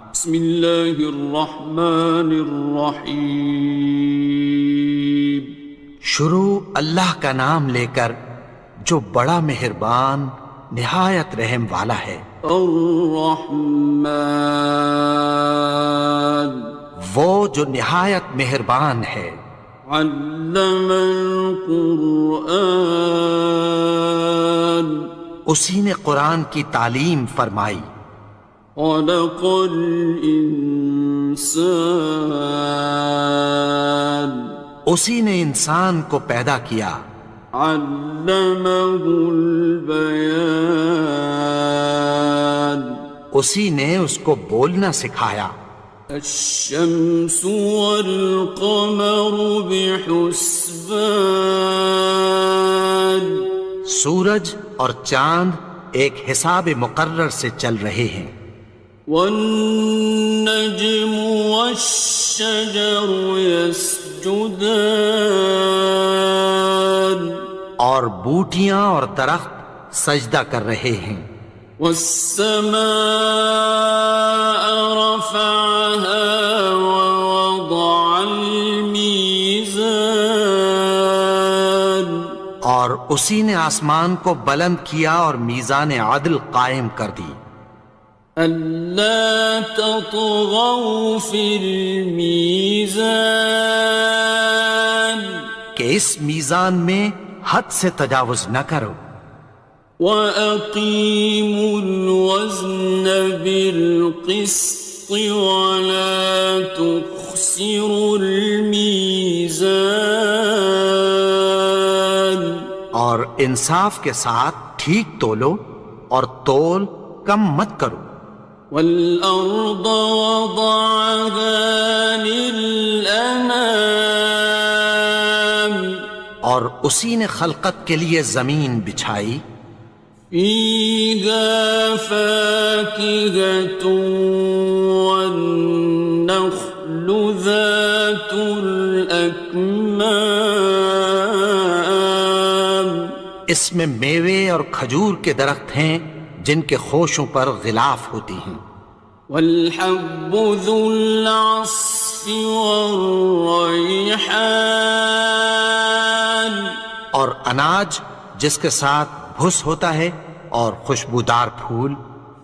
بسم اللہ الرحمن الرحیم۔ شروع اللہ کا نام لے کر جو بڑا مہربان نہایت رحم والا ہے۔ الرحمن، وہ جو نہایت مہربان ہے۔ علم القرآن، اسی نے قرآن کی تعلیم فرمائی۔ خلق الانسان، اسی نے انسان کو پیدا کیا۔ علمہ البیان، اسی نے اس کو بولنا سکھایا۔ الشمس والقمر بحسبان، سورج اور چاند ایک حساب مقرر سے چل رہے ہیں۔ والنجم والشجر يسجدان، اور بوٹیاں اور درخت سجدہ کر رہے ہیں۔ والسماء رفعها ووضع الميزان، اور اسی نے آسمان کو بلند کیا اور میزان عدل قائم کر دی۔ ألا تطغوا في الميزان، کہ اس میزان میں حد سے تجاوز نہ کرو۔ وَأَقِيمُوا الْوَزْنَ بِالْقِسْطِ وَلَا تُخْسِرُوا الْمِيزَانَ، اور انصاف کے ساتھ ٹھیک تولو اور تول کم مت کرو۔ وَالْأَرْضَ وَضَعَهَا لِلْأَنَامِ، اور اسی نے خلقت کے لیے زمین بچھائی۔ فِيهَا فَاكِهَةٌ وَالنَّخْلُ ذَاتُ الْأَكْمَامِ، اس میں میوے اور کھجور کے درخت ہیں جن کے خوشوں پر غلاف ہوتی ہیں۔ وَالْحَبُّ ذُو الْعَصْفِ وَالرَّيْحَانِ، اور اناج جس کے ساتھ بھس ہوتا ہے اور خوشبودار پھول۔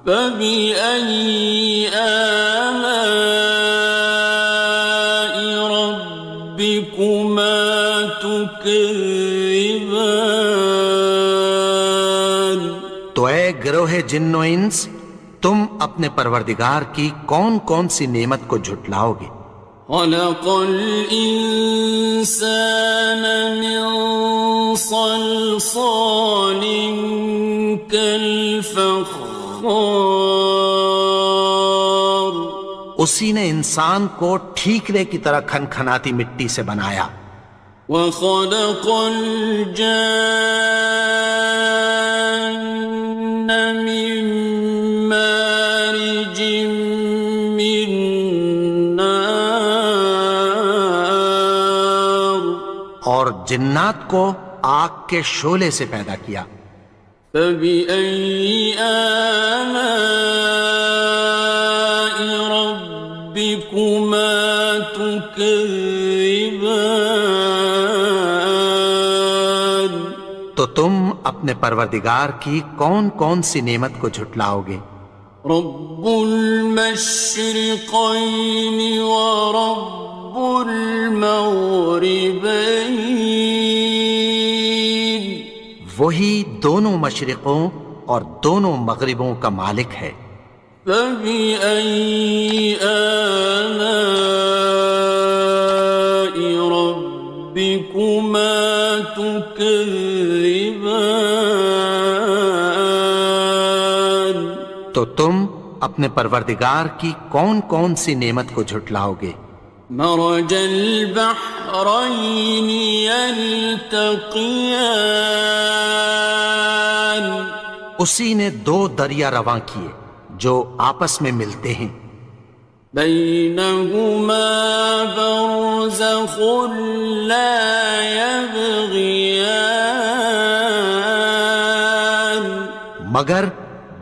فَبِأَيِّ آلَاءِ رَبِّكُمَا تُكَذِّبَانِ، تو اے گروہ جن و انس، تم اپنے پروردگار کی کون کون سی نعمت کو جھٹلاؤ گے؟ خَلَقَ الْإِنسَانَ مِنْ صَلْصَالٍ كَالْفَخَّارِ، اسی نے انسان کو ٹھیکرے کی طرح کھنکھناتی مٹی سے بنایا۔ وَخَلَقَ الْجَانَّ مِن مَّارِجٍ مِّن نَّارٍ، اور جنات کو آگ کے شعلے سے پیدا کیا۔ فَبِأَيِّ آلَاءِ رَبِّكُمَا تُكَذِّبَانِ، تو تم اپنے پروردگار کی کون کون سی نعمت کو جھٹلاؤ گے؟ رب المشرقين ورب المغربين، وہی دونوں مشرقوں اور دونوں مغربوں کا مالک ہے۔ فَبِأَيِّ آلَاءِ رَبِّكُمَا تُكَذِّبَانِ، تو تم اپنے پروردگار کی کون کون سی نعمت کو جھٹلاؤ گے؟ مرج البحرين يلتقيان، اسی نے دو دریا رواں کیے جو آپس میں ملتے ہیں۔ بينهما برزخ لا يبغيان، مگر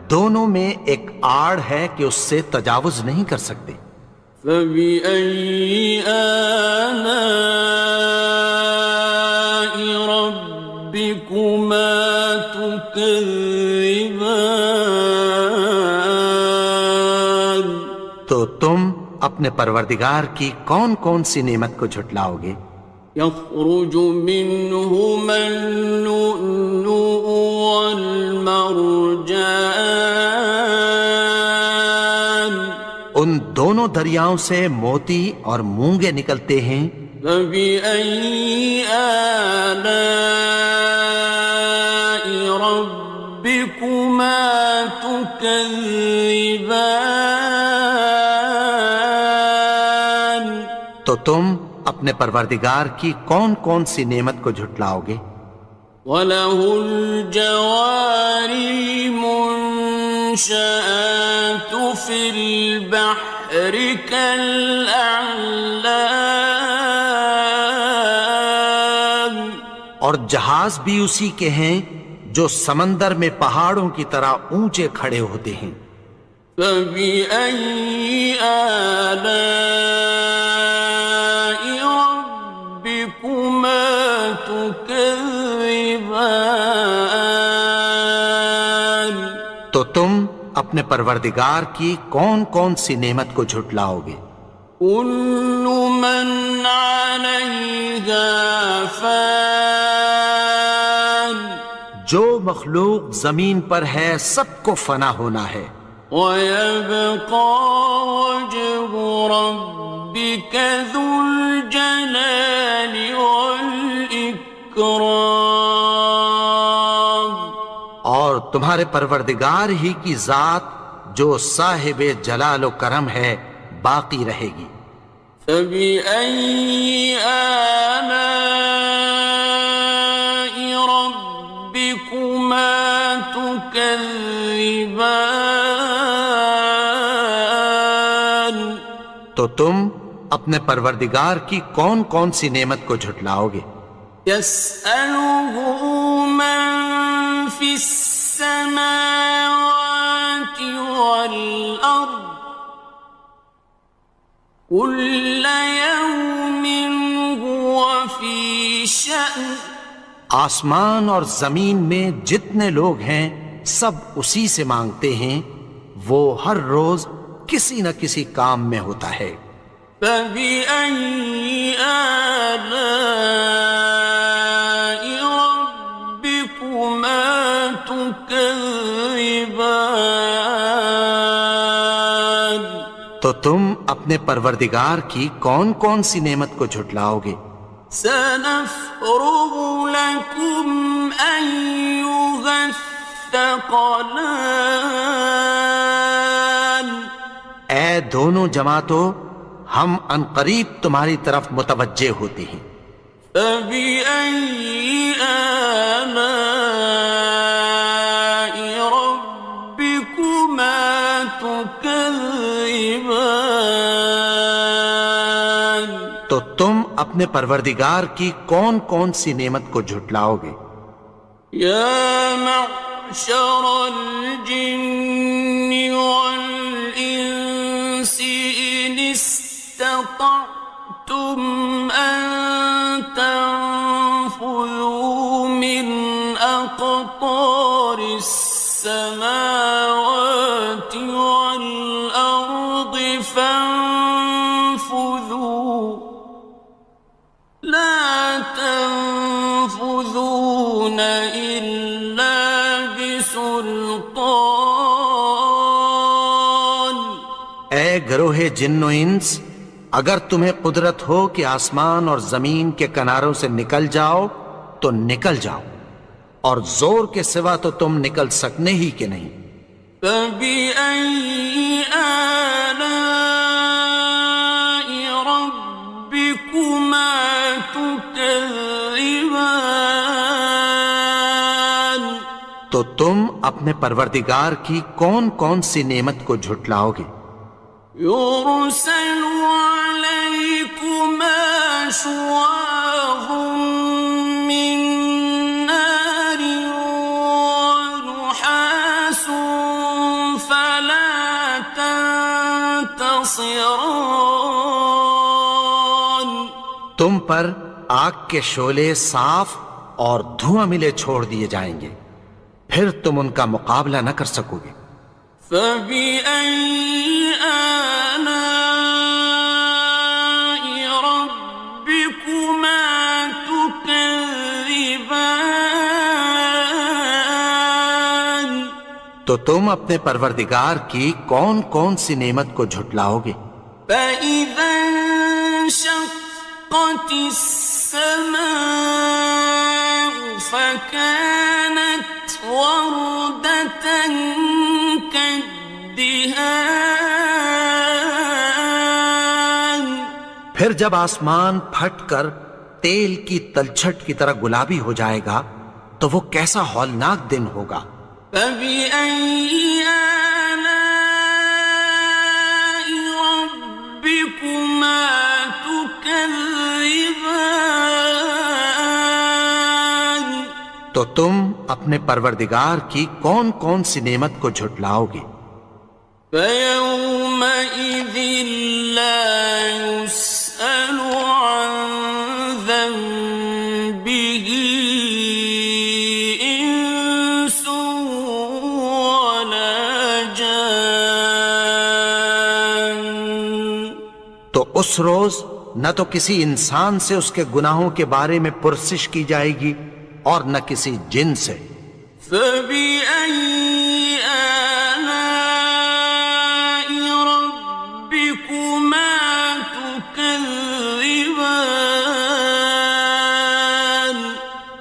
دونوں میں ایک آڑ ہے کہ اس سے تجاوز نہیں کر سکتے۔ فبأي آلاء ربكما تكذبان؟ تو تم اپنے پروردگار کی کون کون سی نعمت کو جھٹلاؤ گے؟ يخرج منهما اللؤلؤ والمرجان ان دونوں دریاؤں سے موتی اور مونگے نکلتے ہیں۔ فبأي آلاء ربكما تكذبان؟ تو تم اپنے پروردگار کی کون کون سی نعمت کو جھٹلاؤ گے؟ وَلَهُ الْجَوَارِ الْمُنشَآتُ فِي الْبَحْرِ كَالْأَعْلَامِ، اور جہاز بھی اسی کے ہیں جو سمندر میں پہاڑوں کی طرح اونچے کھڑے ہوتے ہیں۔ فَبِأَيِّ آلَاءِ رَبِّكُمَا تُكَذِّبَانِ؟ تو تم اپنے پروردگار کی کون کون سی نعمت کو جھٹلاؤ گے؟ كُلُّ مَنْ عَلَيْهَا فَانٍ، جو مخلوق زمین پر ہے سب کو فنا ہونا ہے۔ وَيَبْقَى وَجْهُ رَبِّكَ ذُو الْجَلَالِ وَالْإِكْرَامِ، اور تمہارے پروردگار ہی کی ذات جو صاحب جلال و کرم ہے باقی رہے گی۔ فَبِأَيِّ آلَاءِ رَبِّكُمَا تُكَذِّبَانِ؟ تو تم اپنے پروردگار کی کون کون سی نعمت کو جھٹلاؤ گے؟ يَسْأَلُهُ مَن فِي السَّمَاوَاتِ وَالْأَرْضِ كُلَّ يَوْمٍ هُوَ فِي شَأْنٍ، آسمان اور زمین میں جتنے لوگ ہیں سب اسی سے مانگتے ہیں، وہ ہر روز کسی نہ کسی کام میں ہوتا ہے۔ فَبِأَيِّ آلَاءِ رَبِّكُمَا تُكَذِّبَانِ؟ تو تم اپنے پروردگار کی کون کون سی نعمت کو جھٹلاؤ گے؟ سَنَفْرُغُ لَكُمْ أَيُّهَ الثَّقَلَانِ، اے دونوں جماعتوں، ہم عنقریب تمہاری طرف متوجہ ہوتے ہیں۔ فَبِأَيِّ آلَاءِ رَبِّكُمَا تُكَذِّبَانِ؟ تو تم اپنے پروردگار کی کون کون سی نعمت کو جھٹلاؤ گے؟ يَا مَعْشَرَ الْجِنِّ وَالْإِنسِ إِنِ اسْتَطَعْتُمْ أَن تَنفُذُوا مِنْ أَقْطَارِ السَّمَاوَاتِ وَالْأَرْضِ فَانفُذُوا لَا تَنفُذُونَ إِلَّا بِسُلْطَانٍ۔ اے گروہ جن و انس، اگر تمہیں قدرت ہو کہ آسمان اور زمین کے کناروں سے نکل جاؤ تو نکل جاؤ، اور زور کے سوا تو تم نکل سکنے ہی کہ نہیں۔ فَبِأَيِّ آلَاءِ رَبِّكُمَا تُكَذِّبَانِ؟ تو تم اپنے پروردگار کی کون کون سی نعمت کو جھٹلاؤ گے؟ يُرْسَلُ عَلَيْكُمَا شُوَاظٌ مِّن نَّارٍ وَنُحَاسٌ خاصران. تم پر آگ کے شعلے صاف اور دھواں ملے چھوڑ دیے جائیں گے، پھر تم ان کا مقابلہ نہ کر سکو گے۔ فبأي آلاء ربكما تكذبان. تو تم اپنے پروردگار کی کون کون سی نعمت کو جھٹلاؤ گے؟ فإذا انشقت السماء فكانت وردة كالدهان. پھر جب آسمان پھٹ کر تیل کی تلچھٹ کی طرح گلابی ہو جائے گا تو وہ کیسا ہولناک دن ہوگا۔ فبأي آلاء ربكما تكذبان. تو تم اپنے پروردگار کی کون کون سی نعمت کو جھٹلاؤ گے؟ فيومئذ لا يسأل عن ذنبه إنس ولا جان. تو اس روز نہ تو کسی انسان سے اس کے گناہوں کے بارے میں پرسش کی جائے گی اور نہ کسی جن سے۔ فبأي آلاء ربكما تكذبان.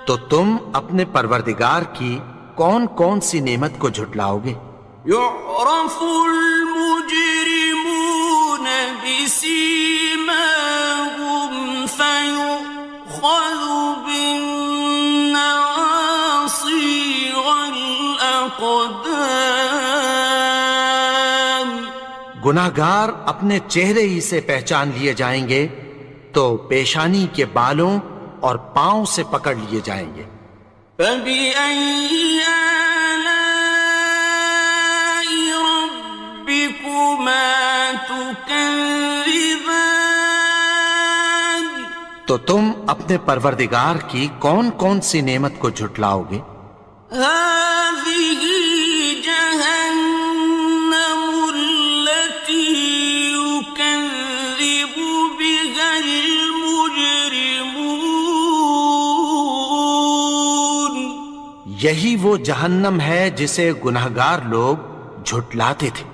تو تم اپنے پروردگار کی کون کون سی نعمت کو جھٹلاؤ گے؟ يعرف المجرمون بسيماهم فيؤخذ بالنواصي والأقدام. گناہگار اپنے چہرے ہی سے پہچان لیے جائیں گے تو پیشانی کے بالوں اور پاؤں سے پکڑ لیے جائیں گے۔ فبأي آلاء ربكما تكذبان. تو تم اپنے پروردگار کی کون کون سی نعمت کو جھٹلاؤ گے؟ هذه جهنم التي يكذب بها المجرمون. یہی وہ جہنم ہے جسے گناہگار لوگ جھٹلاتے تھے۔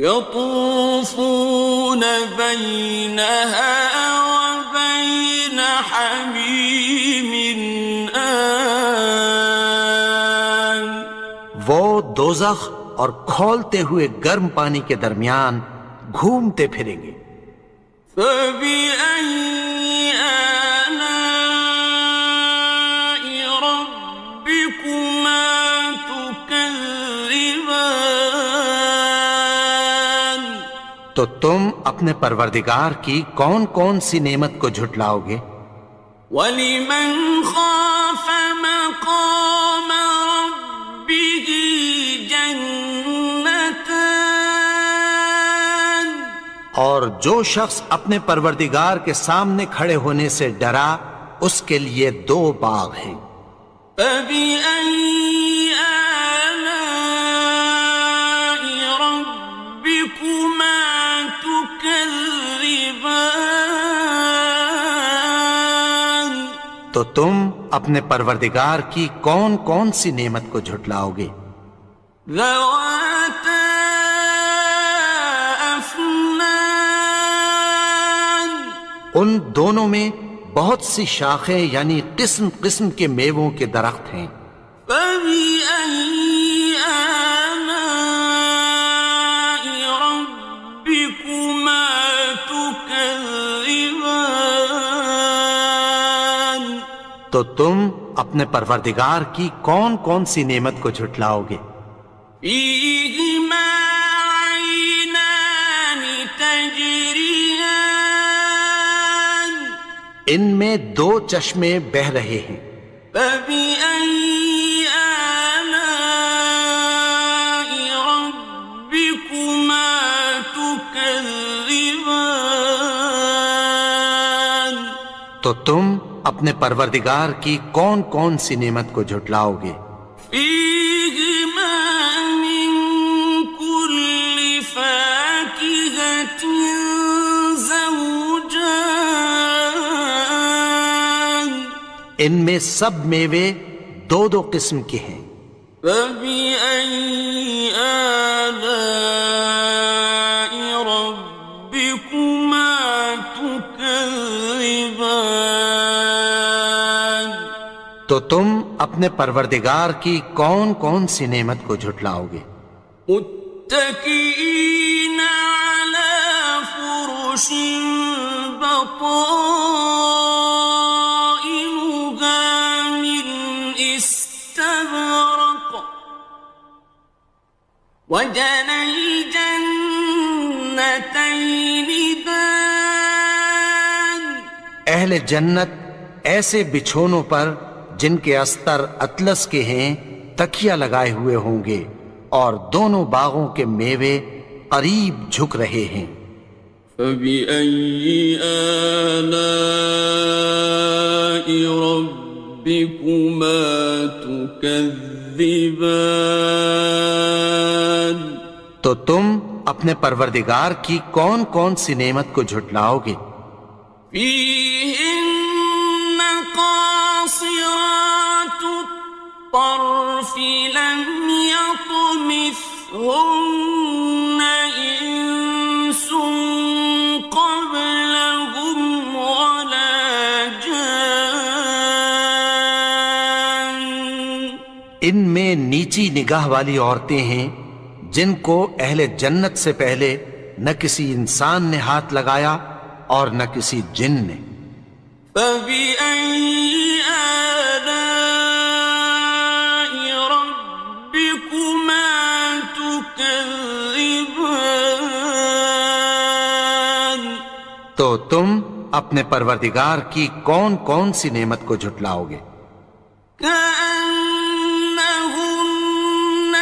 يطوفون بينها وبين حميم آن. وہ دوزخ اور کھولتے ہوئے گرم پانی کے درمیان گھومتے پھریں گے۔ فبأي آلاء ربكما تكذبان. تو تم اپنے پروردگار کی کون کون سی نعمت کو جھٹلاؤ گے؟ وَلِمَنْ خَافَ مَقَامَ رَبِّهِ جَنَّتَانِ. اور جو شخص اپنے پروردگار کے سامنے کھڑے ہونے سے ڈرا اس کے لیے دو باغ ہیں۔ فَبِأَيِّ آلَاءِ رَبِّكُمَا تُكَذِّبَانِ. تو تم اپنے پروردگار کی کون کون سی نعمت کو جھٹلاؤ گے؟ ذَوَاتَا أَفْنَانٍ. ان دونوں میں بہت سی شاخیں یعنی قسم قسم کے میووں کے درخت ہیں۔ فَبِأَيِّ آلَاءِ رَبِّكُمَا تُكَذِّبَانِ. تو تم اپنے پروردگار کی کون کون سی نعمت کو جھٹلاؤ گے؟ فِيهِمَا عَيْنَانِ تَجْرِيَانِ. ان میں دو چشمے بہہ رہے ہیں۔ فَبِأَيِّ آلَاءِ رَبِّكُمَا تُكَذِّبَانِ. تكذبان تو تم اپنے پروردگار کی کون کون سی نعمت کو جھٹلاؤ گے؟ فيهما من كل فاكهة زوجان ان میں سب میوے دو دو قسم کے ہیں۔ فبأي آلاء ربكما تكذبان تو تم اپنے پروردگار کی کون کون سی نعمت کو جھٹلاؤ گے؟ متكئين على فرش بطائنها من استبرق وجنى الجنتين دان اہل جنت ایسے بچھونوں پر جن کے استر اطلس کے ہیں تکیہ لگائے ہوئے ہوں گے، اور دونوں باغوں کے میوے قریب جھک رہے ہیں۔ فبأي آلاء ربكما تكذبان تو تم اپنے پروردگار کی کون کون سی نعمت کو جھٹلاؤ گے؟ فيهن قاصرات الطرف لم يطمثهن إنس قبلهم ولا جان ان میں نیچی نگاہ والی عورتیں ہیں جن کو اہل جنت سے پہلے نہ کسی انسان نے ہاتھ لگایا اور نہ کسی جن نے۔ فبأي آلاء ربكما تكذبان تو تم اپنے پروردگار کی کون کون سی نعمت کو جھٹلاؤ گے؟ كأنهن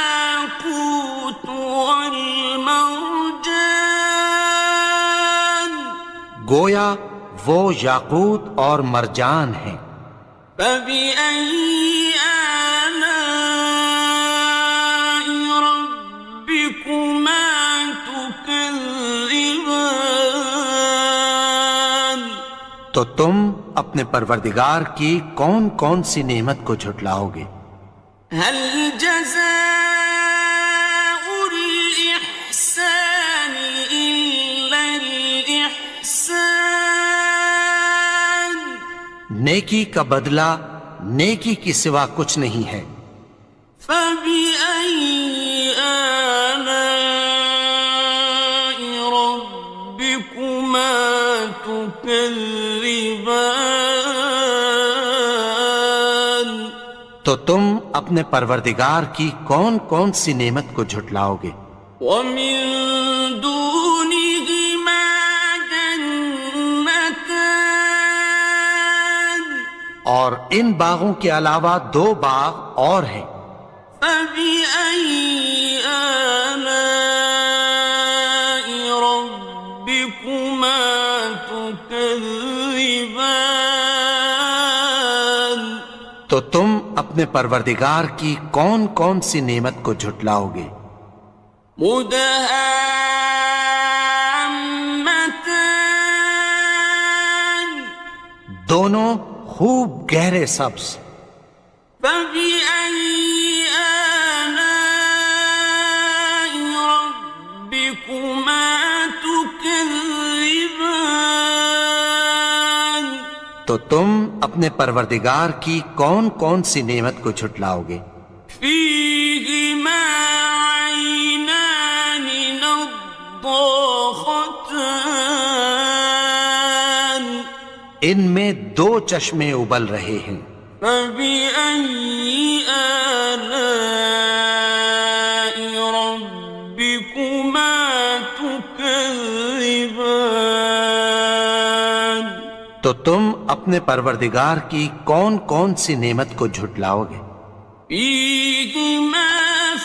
الياقوت والمرجان گویا وہ یاقوت اور مرجان ہیں۔ فبأي آلاء ربكما تكذبان تو تم اپنے پروردگار کی کون کون سی نعمت کو جھٹلاؤ گے؟ هل جزاء الإحسان إلا الإحسان نیکی کا بدلہ نیکی کی سوا کچھ نہیں ہے۔ فبأي آلاء ربكما تكذبان تو تم اپنے پروردگار کی کون کون سی نعمت کو جھٹلاؤ گے؟ ومن دونهما جنتان اور ان باغوں کے علاوہ دو باغ اور ہیں۔ فبأي آلاء ربكما تكذبان تو تم اپنے پروردگار کی کون کون سی نعمت کو جھٹلاؤ گے؟ مدهامتان دونوں خوب گہرے سبز۔ فبأي آلاء ربكما تكذبان تو تم اپنے پروردگار کی کون کون سی نعمت کو جھٹلاؤ گے؟ فيهما عينان نضاختان ان میں دو چشمے ابل رہے ہیں۔ فبأي آلاء ربكما تكذبان تو تم اپنے پروردگار کی کون کون سی نعمت کو جھٹلاؤ گے؟ فيهما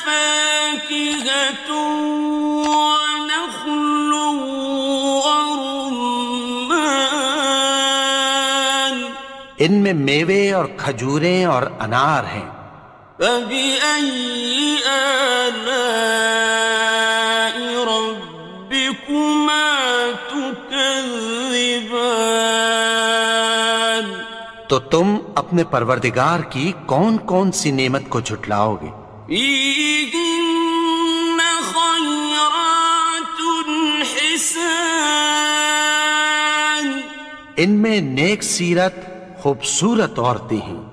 فاكهة ونخل ان میں میوے اور کھجوریں اور انار ہیں۔ فبأي آلاء ربكما تكذبان؟ تو تم اپنے پروردگار کی کون کون سی نعمت کو جھٹلاؤ گے؟ فيهن خيرات حسان، ان میں نیک سیرت خوبصورت عورتیں ہیں۔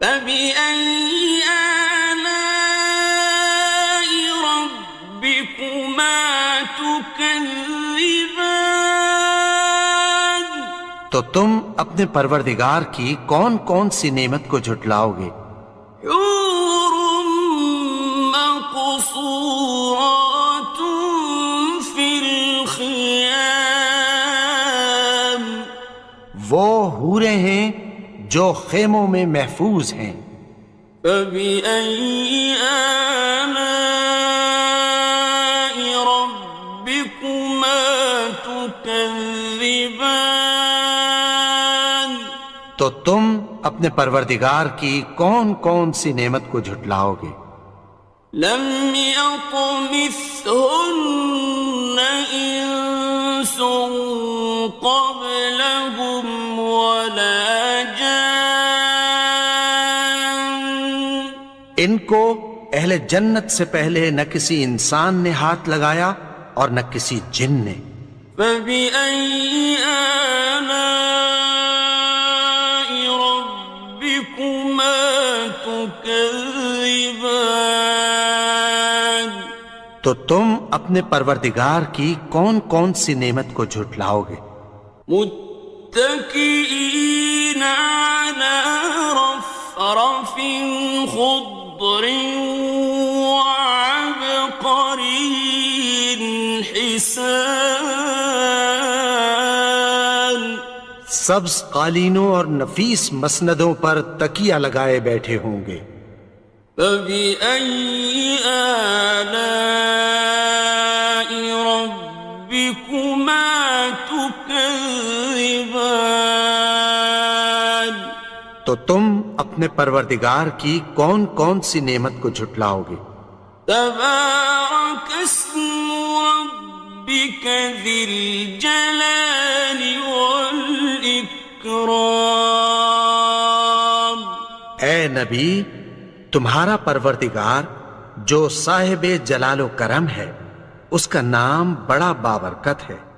فبأي آلاء ربكما تكذبان؟ تو تم اپنے پروردگار کی کون کون سی نعمت کو جھٹلاؤ گے؟ حور مقصورات في الخيام، وہ حوریں ہیں جو خیموں میں محفوظ ہیں۔ فبأي آلاء ربكما تكذبان؟ تو تم اپنے پروردگار کی کون کون سی نعمت کو جھٹلاؤ گے؟ لم يطمثهن إنس قبلهم ولا جان، ان کو اہل جنت سے پہلے نہ کسی انسان نے ہاتھ لگایا اور نہ کسی جن نے۔ فبأي آلاء ربكما تكذبان؟ تو تم اپنے پروردگار کی کون کون سی نعمت کو جھٹلاؤ گے؟ متكئين على رفرف خضر وعبقري حسان، سبز قالینوں اور نفیس مسندوں پر تکیہ لگائے بیٹھے ہوں گے۔ فبأي آلاء ربكما تكذبان؟ تو تم اپنے پروردگار کی کون کون سی نعمت کو جھٹلاؤ گے؟ تبارك اسم ربك ذي الجلال والإكرام۔ اے نبی، تمہارا پروردگار جو صاحب جلال و کرم ہے، اس کا نام بڑا بابرکت ہے۔